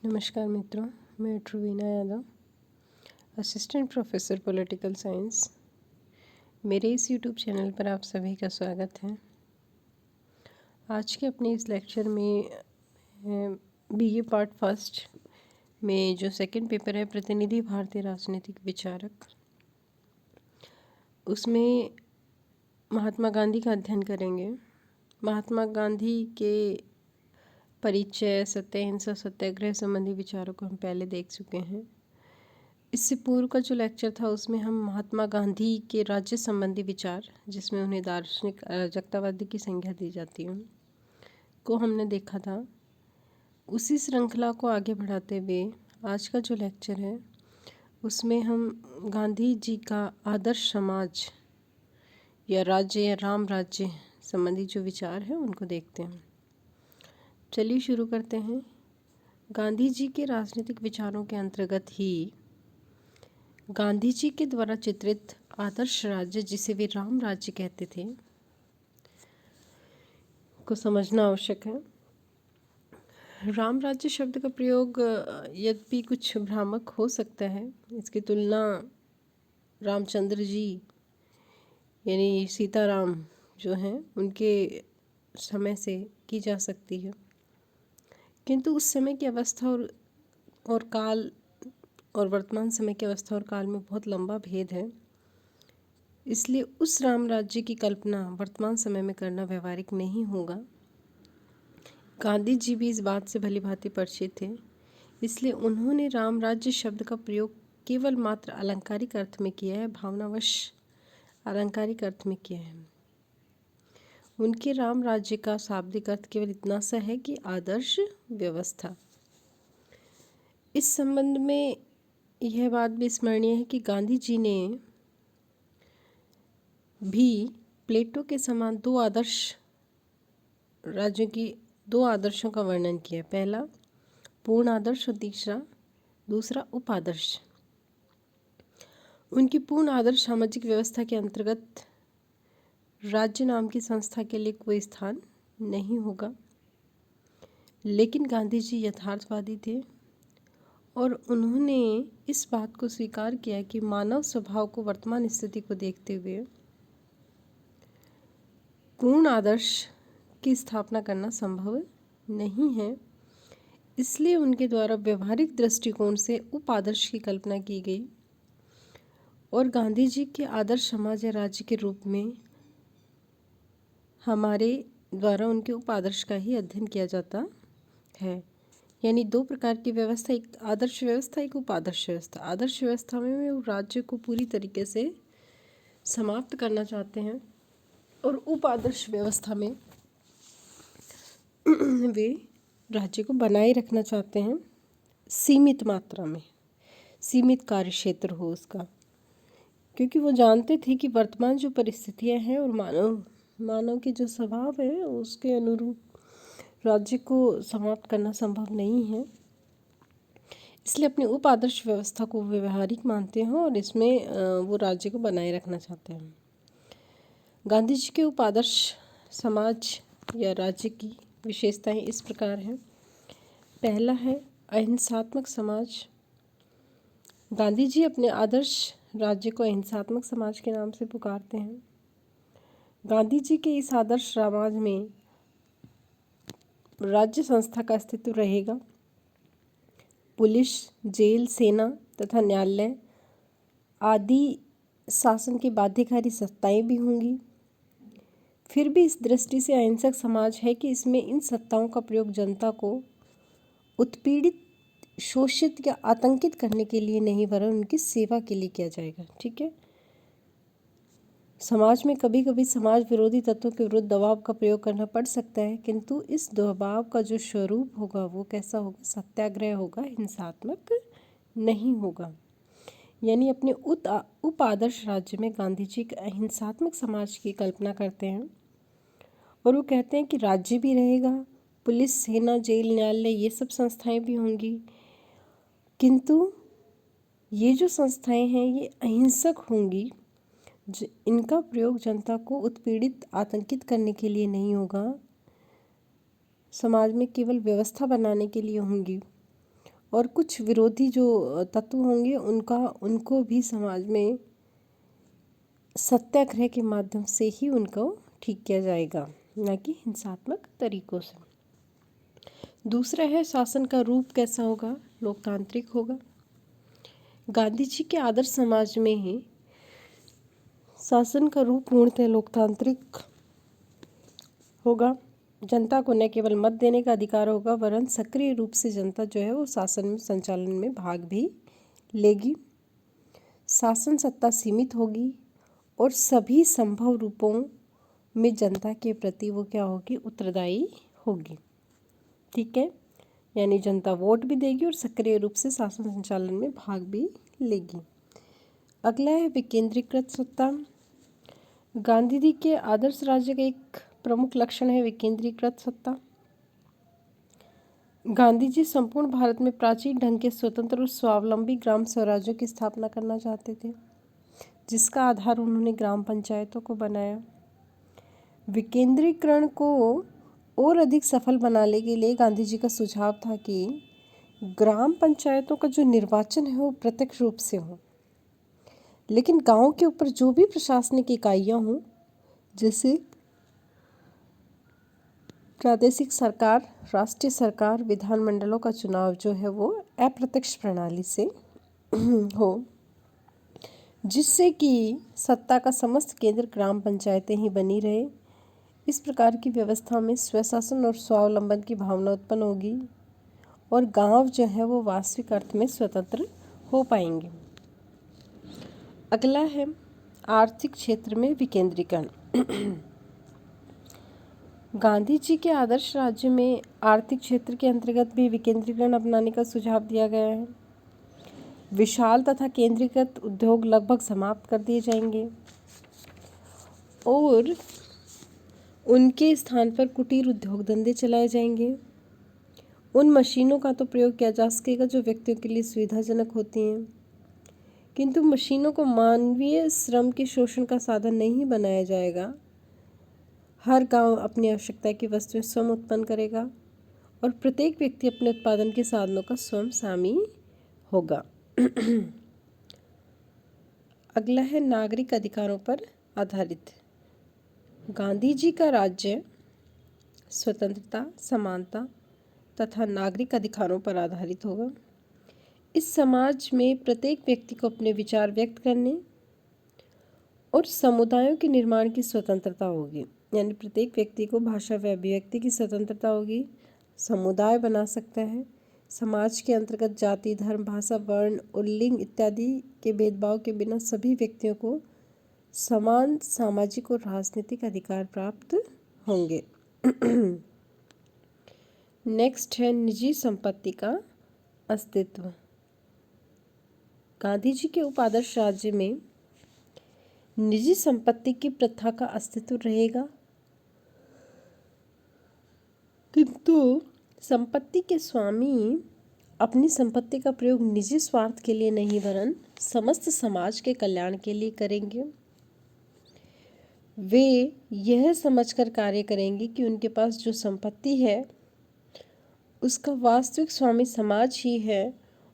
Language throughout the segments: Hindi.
नमस्कार मित्रों, मैं Truvina Yadav, assistant professor political science. मेरे इस यूट्यूब चैनल पर आप सभी का स्वागत है। आज के अपने इस लेक्चर में बीए पार्ट फर्स्ट में जो सेकंड पेपर है, प्रतिनिधि भारतीय राजनीतिक विचारक, उसमें महात्मा गांधी का अध्ययन करेंगे। महात्मा गांधी के परिचय, सत्य अहिंसा सत्याग्रह संबंधी विचारों को हम पहले देख चुके हैं। इससे पूर्व का जो लेक्चर था उसमें हम महात्मा गांधी के राज्य संबंधी विचार, जिसमें उन्हें दार्शनिक अराजकतावादी की संज्ञा दी जाती है, को हमने देखा था। उसी श्रृंखला को आगे बढ़ाते हुए आज का जो लेक्चर है उसमें हम गांधी जी का आदर्श समाज या राज्य या राम राज्य संबंधी जो विचार है उनको देखते हैं। चलिए शुरू करते हैं। गांधी जी के राजनीतिक विचारों के अंतर्गत ही गांधी जी के द्वारा चित्रित आदर्श राज्य, जिसे वे राम राज्य कहते थे, को समझना आवश्यक है। राम राज्य शब्द का प्रयोग यद्यपि कुछ भ्रामक हो सकता है, इसकी तुलना रामचंद्र जी यानी सीताराम जो हैं उनके समय से की जा सकती है, किंतु उस समय की अवस्था और काल और वर्तमान समय की अवस्था और काल में बहुत लंबा भेद है। इसलिए उस राम राज्य की कल्पना वर्तमान समय में करना व्यवहारिक नहीं होगा। गांधी जी भी इस बात से भली भांति परिचित थे, इसलिए उन्होंने राम राज्य शब्द का प्रयोग केवल मात्र अलंकारिक अर्थ में किया है, भावनावश अलंकारिक अर्थ में किया है। उनके राम राज्य का शाब्दिक अर्थ केवल इतना सा है कि आदर्श व्यवस्था। इस संबंध में यह बात भी स्मरणीय है कि गांधी जी ने भी प्लेटो के समान दो आदर्शों का वर्णन किया। पहला पूर्ण आदर्श और दूसरा उपादर्श। उनकी पूर्ण आदर्श सामाजिक व्यवस्था के अंतर्गत राज्य नाम की संस्था के लिए कोई स्थान नहीं होगा, लेकिन गांधी जी यथार्थवादी थे और उन्होंने इस बात को स्वीकार किया कि मानव स्वभाव को वर्तमान स्थिति को देखते हुए पूर्ण आदर्श की स्थापना करना संभव नहीं है। इसलिए उनके द्वारा व्यवहारिक दृष्टिकोण से उपादर्श की कल्पना की गई और गांधी जी के आदर्श समाज या राज्य के रूप में हमारे द्वारा उनके उपादर्श का ही अध्ययन किया जाता है। यानी दो प्रकार की व्यवस्था, एक आदर्श व्यवस्था, एक उपादर्श व्यवस्था। आदर्श व्यवस्था में वे राज्य को पूरी तरीके से समाप्त करना चाहते हैं और उपादर्श व्यवस्था में वे राज्य को बनाए रखना चाहते हैं, सीमित मात्रा में, सीमित कार्य क्षेत्र हो उसका, क्योंकि वो जानते थे कि वर्तमान जो परिस्थितियां हैं और मानव के जो स्वभाव है उसके अनुरूप राज्य को समाप्त करना संभव नहीं है। इसलिए अपनी उपादर्श व्यवस्था को व्यवहारिक मानते हैं और इसमें वो राज्य को बनाए रखना चाहते हैं। गांधी जी के उपादर्श समाज या राज्य की विशेषताएं इस प्रकार हैं। पहला है अहिंसात्मक समाज। गांधी जी अपने आदर्श राज्य को अहिंसात्मक समाज के नाम से पुकारते हैं। गांधी जी के इस आदर्श समाज में राज्य संस्था का अस्तित्व रहेगा। पुलिस, जेल, सेना तथा न्यायालय आदि शासन की बाध्यकारी सत्ताएं भी होंगी। फिर भी इस दृष्टि से अहिंसक समाज है कि इसमें इन सत्ताओं का प्रयोग जनता को उत्पीड़ित, शोषित या आतंकित करने के लिए नहीं, वरन उनकी सेवा के लिए किया जाएगा। ठीक है। समाज में कभी कभी समाज विरोधी तत्वों के विरुद्ध दबाव का प्रयोग करना पड़ सकता है, किंतु इस दबाव का जो स्वरूप होगा वो कैसा होगा? सत्याग्रह होगा, हिंसात्मक नहीं होगा। यानी अपने उपादर्श राज्य में गांधी जी एक अहिंसात्मक समाज की कल्पना करते हैं और वो कहते हैं कि राज्य भी रहेगा, पुलिस, सेना, जेल, न्यायालय ये सब संस्थाएं भी होंगी, किंतु ये जो संस्थाएं हैं ये अहिंसक होंगी। इनका प्रयोग जनता को उत्पीड़ित, आतंकित करने के लिए नहीं होगा, समाज में केवल व्यवस्था बनाने के लिए होंगी और कुछ विरोधी जो तत्व होंगे उनको भी समाज में सत्याग्रह के माध्यम से ही उनको ठीक किया जाएगा, न कि हिंसात्मक तरीकों से। दूसरा है शासन का रूप कैसा होगा, लोकतांत्रिक होगा। गांधी जी के आदर्श समाज में ही शासन का रूप पूर्णतः लोकतांत्रिक होगा। जनता को न केवल मत देने का अधिकार होगा वरन सक्रिय रूप से जनता जो है वो शासन में संचालन में भाग भी लेगी। शासन सत्ता सीमित होगी और सभी संभव रूपों में जनता के प्रति वो क्या होगी, उत्तरदायी होगी। ठीक है, यानी जनता वोट भी देगी और सक्रिय रूप से शासन संचालन में भाग भी लेगी। अगला है विकेंद्रीकृत सत्ता। गांधी जी के आदर्श राज्य का एक प्रमुख लक्षण है विकेंद्रीकृत सत्ता। गांधी जी संपूर्ण भारत में प्राचीन ढंग के स्वतंत्र और स्वावलंबी ग्राम स्वराज्यों की स्थापना करना चाहते थे, जिसका आधार उन्होंने ग्राम पंचायतों को बनाया। विकेंद्रीकरण को और अधिक सफल बनाने के लिए गांधी जी का सुझाव था कि ग्राम पंचायतों का जो निर्वाचन है वो प्रत्यक्ष रूप से हो, लेकिन गांव के ऊपर जो भी प्रशासनिक इकाइयां हों, जैसे प्रादेशिक सरकार, राष्ट्रीय सरकार, विधानमंडलों का चुनाव जो है वो अप्रत्यक्ष प्रणाली से हो, जिससे कि सत्ता का समस्त केंद्र ग्राम पंचायतें ही बनी रहे। इस प्रकार की व्यवस्था में स्वशासन और स्वावलंबन की भावना उत्पन्न होगी और गांव जो है वो वास्तविक अर्थ में स्वतंत्र हो पाएंगे। अगला है आर्थिक क्षेत्र में विकेंद्रीकरण। गांधी जी के आदर्श राज्य में आर्थिक क्षेत्र के अंतर्गत भी विकेंद्रीकरण अपनाने का सुझाव दिया गया है। विशाल तथा केंद्रीकृत उद्योग लगभग समाप्त कर दिए जाएंगे और उनके स्थान पर कुटीर उद्योग धंधे चलाए जाएंगे। उन मशीनों का तो प्रयोग किया जा सकेगा जो व्यक्तियों के लिए सुविधाजनक होती हैं, किंतु मशीनों को मानवीय श्रम के शोषण का साधन नहीं बनाया जाएगा। हर गांव अपनी आवश्यकता की वस्तुएं स्वयं उत्पन्न करेगा और प्रत्येक व्यक्ति अपने उत्पादन के साधनों का स्वयं स्वामी होगा। अगला है नागरिक अधिकारों पर आधारित। गांधी जी का राज्य स्वतंत्रता, समानता तथा नागरिक अधिकारों पर आधारित होगा। इस समाज में प्रत्येक व्यक्ति को अपने विचार व्यक्त करने और समुदायों के निर्माण की स्वतंत्रता होगी, यानी प्रत्येक व्यक्ति को भाषा व अभिव्यक्ति की स्वतंत्रता होगी, समुदाय बना सकता है। समाज के अंतर्गत जाति, धर्म, भाषा, वर्ण और लिंग इत्यादि के भेदभाव के बिना सभी व्यक्तियों को समान सामाजिक और राजनीतिक अधिकार प्राप्त होंगे। नेक्स्ट है निजी संपत्ति का अस्तित्व। गांधी जी के उपादर्श राज्य में निजी संपत्ति की प्रथा का अस्तित्व रहेगा, किंतु संपत्ति के स्वामी अपनी संपत्ति का प्रयोग निजी स्वार्थ के लिए नहीं वरन समस्त समाज के कल्याण के लिए करेंगे। वे यह समझकर कार्य करेंगे कि उनके पास जो संपत्ति है उसका वास्तविक स्वामी समाज ही है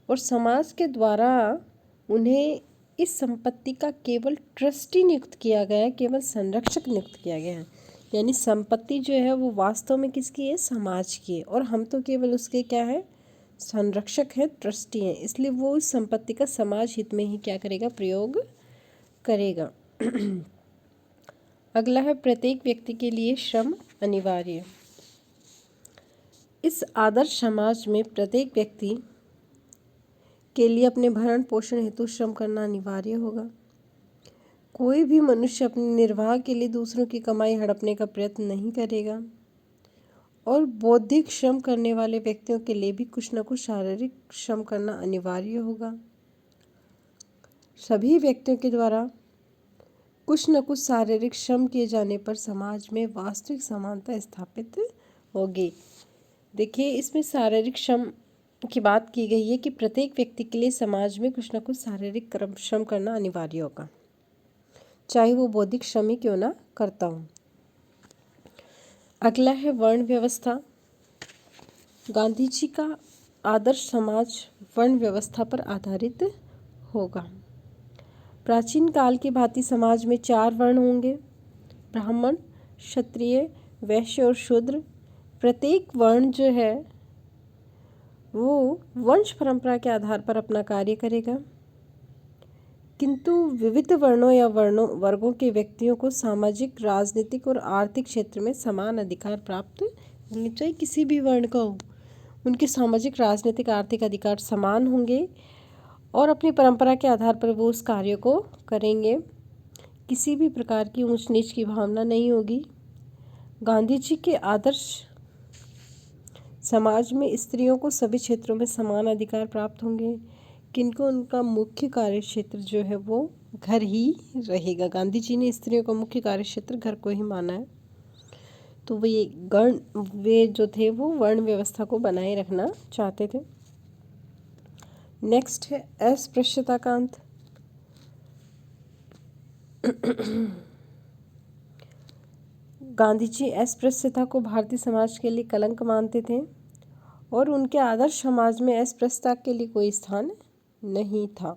और समाज के द्वारा उन्हें इस संपत्ति का केवल ट्रस्टी नियुक्त किया गया है, केवल संरक्षक नियुक्त किया गया है। यानी संपत्ति जो है वो वास्तव में किसकी है, समाज की है, और हम तो केवल उसके क्या है, संरक्षक है, ट्रस्टी हैं। इसलिए वो उस संपत्ति का समाज हित में ही क्या करेगा, प्रयोग करेगा। अगला है प्रत्येक व्यक्ति के लिए श्रम अनिवार्य। इस आदर्श समाज में प्रत्येक व्यक्ति के लिए अपने भरण पोषण हेतु श्रम करना अनिवार्य होगा। कोई भी मनुष्य अपने निर्वाह के लिए दूसरों की कमाई हड़पने का प्रयत्न नहीं करेगा और बौद्धिक श्रम करने वाले व्यक्तियों के लिए भी कुछ न कुछ शारीरिक श्रम करना अनिवार्य होगा। सभी व्यक्तियों के द्वारा कुछ न कुछ शारीरिक श्रम किए जाने पर समाज में वास्तविक समानता स्थापित होगी। देखिए, इसमें शारीरिक श्रम की बात की गई है कि प्रत्येक व्यक्ति के लिए समाज में कुछ न कुछ शारीरिक श्रम करना अनिवार्य होगा, चाहे वो बौद्धिक श्रम ही क्यों ना करता हो। अगला है वर्ण व्यवस्था। गांधी जी का आदर्श समाज वर्ण व्यवस्था पर आधारित होगा। प्राचीन काल की भांति समाज में 4 वर्ण होंगे: ब्राह्मण, क्षत्रिय, वैश्य और शूद्र। प्रत्येक वर्ण जो है वो वंश परंपरा के आधार पर अपना कार्य करेगा, किंतु विविध वर्णों या वर्गों के व्यक्तियों को सामाजिक, राजनीतिक और आर्थिक क्षेत्र में समान अधिकार प्राप्त होंगे। चाहे किसी भी वर्ण का हो, उनके सामाजिक, राजनीतिक, आर्थिक अधिकार समान होंगे और अपनी परंपरा के आधार पर वो उस कार्य को करेंगे। किसी भी प्रकार की ऊंच नीच की भावना नहीं होगी। गांधी जी के आदर्श समाज में स्त्रियों को सभी क्षेत्रों में समान अधिकार प्राप्त होंगे, किंतु उनका मुख्य कार्य क्षेत्र जो है वो घर ही रहेगा। गांधी जी ने स्त्रियों का मुख्य कार्य क्षेत्र घर को ही माना है। तो वे जो थे वो वर्ण व्यवस्था को बनाए रखना चाहते थे। नेक्स्ट है अस्पृश्यता का अंत। गांधी जी अस्पृश्यता को भारतीय समाज के लिए कलंक मानते थे और उनके आदर्श समाज में अस्पृश्यता के लिए कोई स्थान नहीं था,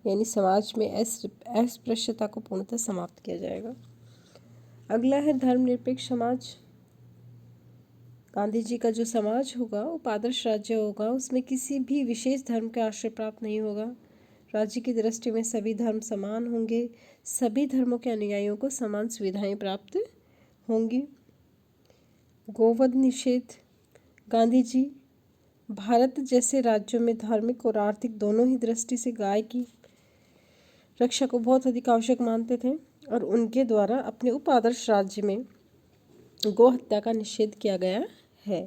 यानी समाज में अस्पृश्यता को पूर्णतः समाप्त किया जाएगा। अगला है धर्मनिरपेक्ष समाज। गांधी जी का जो समाज होगा वो आदर्श राज्य होगा, उसमें किसी भी विशेष धर्म का आश्रय प्राप्त नहीं होगा। राज्य की दृष्टि में सभी धर्म समान होंगे, सभी धर्मों के अनुयायियों को समान सुविधाएं प्राप्त होंगी। गोवध निषेध। गांधी जी भारत जैसे राज्यों में धार्मिक और आर्थिक दोनों ही दृष्टि से गाय की रक्षा को बहुत अधिक आवश्यक मानते थे और उनके द्वारा अपने उपादर्श राज्य में गौ हत्या का निषेध किया गया है।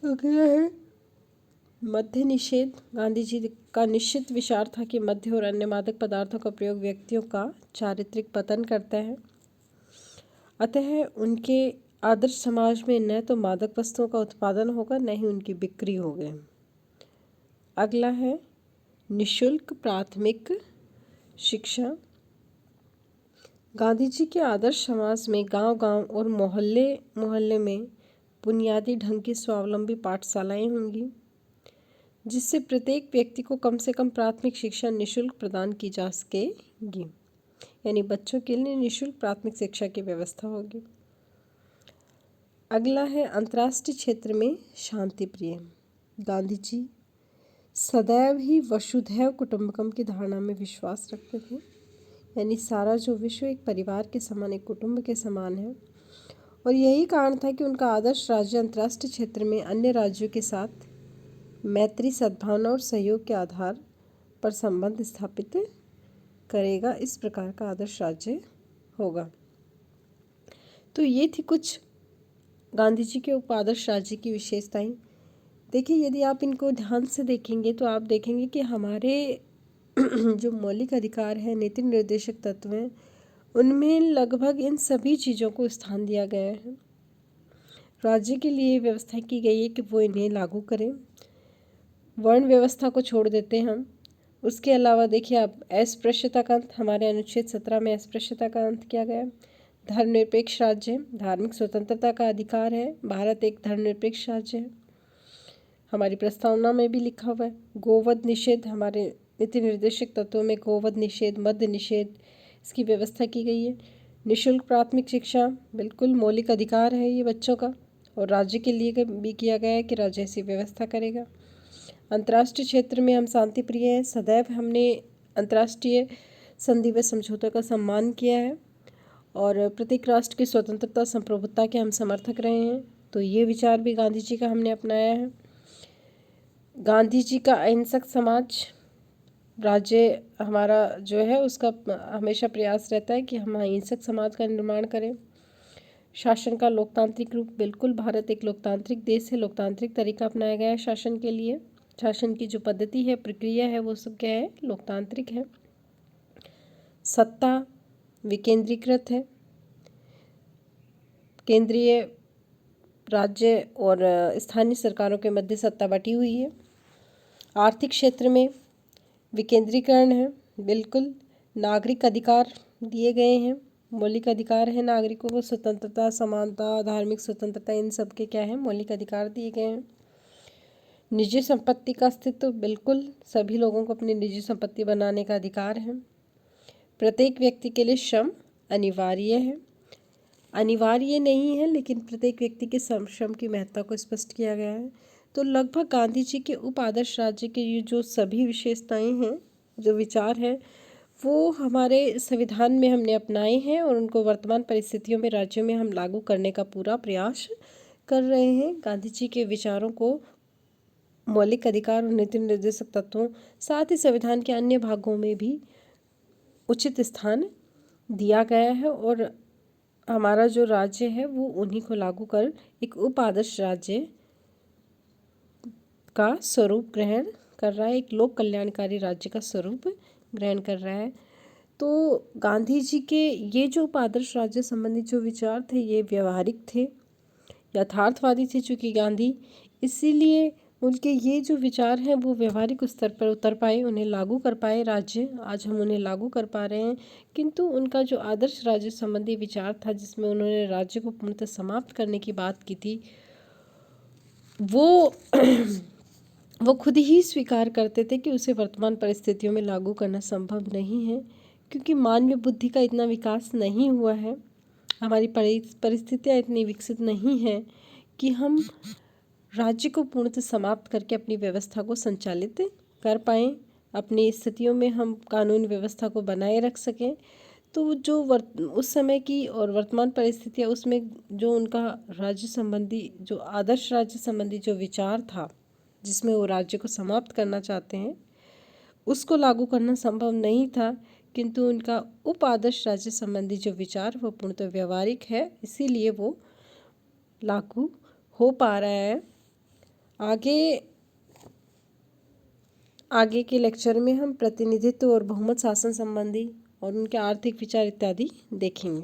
अगला है मद्य निषेध। गांधी जी का निश्चित विचार था कि मद्य और अन्य मादक पदार्थों का प्रयोग व्यक्तियों का चारित्रिक पतन करता है, अतः उनके आदर्श समाज में न तो मादक वस्तुओं का उत्पादन होगा न ही उनकी बिक्री होगी। अगला है निःशुल्क प्राथमिक शिक्षा। गांधी जी के आदर्श समाज में गांव-गांव और मोहल्ले में बुनियादी ढंग की स्वावलंबी पाठशालाएं होंगी, जिससे प्रत्येक व्यक्ति को कम से कम प्राथमिक शिक्षा निःशुल्क प्रदान की जा सकेगी, यानी बच्चों के लिए निःशुल्क प्राथमिक शिक्षा की व्यवस्था होगी। अगला है अंतर्राष्ट्रीय क्षेत्र में शांति प्रिय। गांधी जी सदैव ही वसुधैव कुटुंबकम की धारणा में विश्वास रखते थे, यानी सारा जो विश्व एक परिवार के समान, एक कुटुंब के समान है, और यही कारण था कि उनका आदर्श राज्य अंतर्राष्ट्रीय क्षेत्र में अन्य राज्यों के साथ मैत्री, सद्भावना और सहयोग के आधार पर संबंध स्थापित करेगा। इस प्रकार का आदर्श राज्य होगा। तो ये थी कुछ गांधी जी के आदर्श राज्य की विशेषताएं। देखिए, यदि आप इनको ध्यान से देखेंगे तो आप देखेंगे कि हमारे जो मौलिक अधिकार है, नीति निर्देशक तत्व हैं, उनमें लगभग इन सभी चीज़ों को स्थान दिया गया है। राज्य के लिए व्यवस्था की गई है कि वो इन्हें लागू करें। वर्ण व्यवस्था को छोड़ देते हैं हम। उसके अलावा देखिए आप अस्पृश्यता का अंत, हमारे अनुच्छेद 17 में अस्पृश्यता का अंत किया गया। धर्मनिरपेक्ष राज्य, धार्मिक स्वतंत्रता का अधिकार है, भारत एक धर्मनिरपेक्ष राज्य है, हमारी प्रस्तावना में भी लिखा हुआ है। गोवध निषेध, हमारे नीति निर्देशक तत्वों में गोवध निषेध, मद्य निषेध, इसकी व्यवस्था की गई है। निःशुल्क प्राथमिक शिक्षा बिल्कुल मौलिक अधिकार है ये बच्चों का, और राज्य के लिए भी किया गया है कि राज्य ऐसी व्यवस्था करेगा। अंतर्राष्ट्रीय क्षेत्र में हम शांति प्रिय हैं, सदैव हमने अंतर्राष्ट्रीय संधि व समझौतों का सम्मान किया है और प्रत्येक राष्ट्र की स्वतंत्रता, संप्रभुता के हम समर्थक रहे हैं। तो ये विचार भी गांधी जी का हमने अपनाया है। गांधी जी का अहिंसक समाज राज्य हमारा जो है उसका हमेशा प्रयास रहता है कि हम अहिंसक समाज का निर्माण करें। शासन का लोकतांत्रिक रूप, बिल्कुल भारत एक लोकतांत्रिक देश है, लोकतांत्रिक तरीका अपनाया गया है शासन के लिए। शासन की जो पद्धति है, प्रक्रिया है, वो सब क्या है, लोकतांत्रिक है। सत्ता विकेंद्रीकृत है, केंद्रीय, राज्य और स्थानीय सरकारों के मध्य सत्ता बटी हुई है। आर्थिक क्षेत्र में विकेंद्रीकरण है, बिल्कुल नागरिक अधिकार दिए गए हैं, मौलिक अधिकार है नागरिकों को, स्वतंत्रता, समानता, धार्मिक स्वतंत्रता, इन सब के क्या है मौलिक अधिकार दिए गए हैं। निजी संपत्ति का अस्तित्व, बिल्कुल सभी लोगों को अपनी निजी संपत्ति बनाने का अधिकार है। प्रत्येक व्यक्ति के लिए श्रम अनिवार्य है, अनिवार्य नहीं है लेकिन प्रत्येक व्यक्ति के श्रम की महत्ता को स्पष्ट किया गया है। तो लगभग गांधी जी के उप आदर्श राज्य के ये जो सभी विशेषताएं हैं, जो विचार हैं, वो हमारे संविधान में हमने अपनाए हैं और उनको वर्तमान परिस्थितियों में राज्यों में हम लागू करने का पूरा प्रयास कर रहे हैं। गांधी जी के विचारों को मौलिक अधिकार और नीति निर्देशक तत्वों, साथ ही संविधान के अन्य भागों में भी उचित स्थान दिया गया है और हमारा जो राज्य है वो उन्हीं को लागू कर एक उप आदर्श राज्य का स्वरूप ग्रहण कर रहा है, एक लोक कल्याणकारी राज्य का स्वरूप ग्रहण कर रहा है। तो गांधी जी के ये जो उप आदर्श राज्य संबंधी जो विचार थे ये व्यवहारिक थे, यथार्थवादी थे, चूँकि गांधी, इसीलिए उनके ये जो विचार हैं वो व्यवहारिक स्तर पर उतर पाए, उन्हें लागू कर पाए राज्य, आज हम उन्हें लागू कर पा रहे हैं। किंतु उनका जो आदर्श राज्य संबंधी विचार था जिसमें उन्होंने राज्य को पूर्णतः समाप्त करने की बात की थी, वो खुद ही स्वीकार करते थे कि उसे वर्तमान परिस्थितियों में लागू करना संभव नहीं है, क्योंकि मानवीय बुद्धि का इतना विकास नहीं हुआ है, हमारी परिस्थितियाँ इतनी विकसित नहीं हैं कि हम राज्य को पूर्णतः समाप्त करके अपनी व्यवस्था को संचालित कर पाएँ, अपनी स्थितियों में हम कानून व्यवस्था को बनाए रख सकें। तो जो उस समय की और वर्तमान परिस्थितियाँ, उसमें जो उनका राज्य संबंधी, जो आदर्श राज्य संबंधी जो विचार था जिसमें वो राज्य को समाप्त करना चाहते हैं, उसको लागू करना संभव नहीं था। किंतु उनका उप आदर्श राज्य संबंधी जो विचार वो पूर्णतः व्यवहारिक है, इसीलिए वो लागू हो पा रहा है। आगे के लेक्चर में हम प्रतिनिधित्व और बहुमत शासन संबंधी और उनके आर्थिक विचार इत्यादि देखेंगे।